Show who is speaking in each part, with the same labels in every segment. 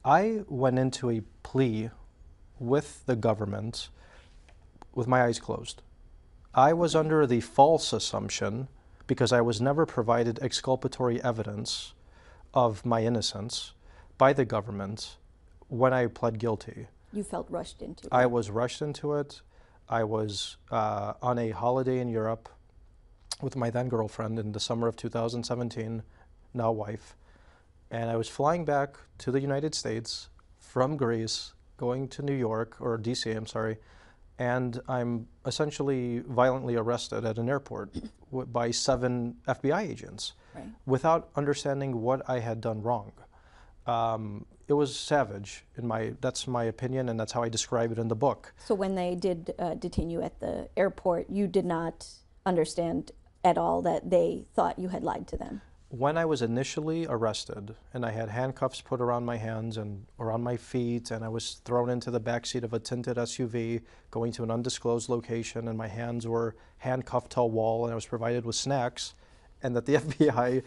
Speaker 1: I went into a plea with the government with my eyes closed. I was under the false assumption, because I was never provided exculpatory evidence of my innocence by the government when I pled guilty.
Speaker 2: You felt rushed into it.
Speaker 1: I was rushed into it. I was on a holiday in Europe with my then girlfriend in the summer of 2017, now wife, and I was flying back to the United States from Greece, going to New York, or DC, I'm sorry, and I'm essentially violently arrested at an airport by 7 FBI agents,
Speaker 2: Right.
Speaker 1: without understanding what I had done wrong. It was savage. That's my opinion, and that's how I describe it in the book.
Speaker 2: So when they did detain you at the airport, you did not understand at all that they thought you had lied to them?
Speaker 1: When I was initially arrested, and I had handcuffs put around my hands and around my feet, and I was thrown into the backseat of a tinted SUV going to an undisclosed location, and my hands were handcuffed to a wall, and I was provided with snacks, and that the FBI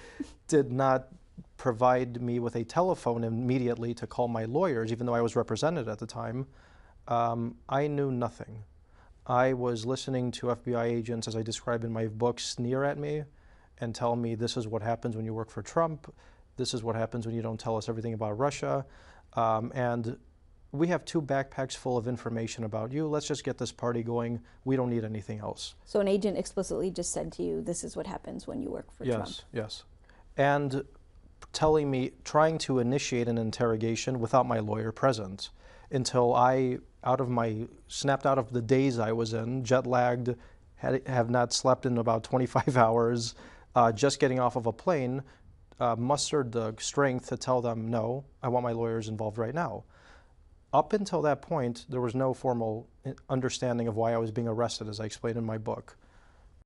Speaker 1: did not provide me with a telephone immediately to call my lawyers, even though I was represented at the time, I knew nothing. I was listening to FBI agents, as I describe in my book, sneer at me and tell me, this is what happens when you work for Trump, this is what happens when you don't tell us everything about Russia, and we have 2 backpacks full of information about you, let's just get this party going, we don't need anything else.
Speaker 2: So an agent explicitly just said to you, this is what happens when you work for Trump?
Speaker 1: Yes, yes. And telling me, trying to initiate an interrogation without my lawyer present, until I, snapped out of the daze I was in, jet lagged, have not slept in about 25 hours, just getting off of a plane, mustered the strength to tell them, no, I want my lawyers involved right now. Up until that point, there was no formal understanding of why I was being arrested, as I explained in my book.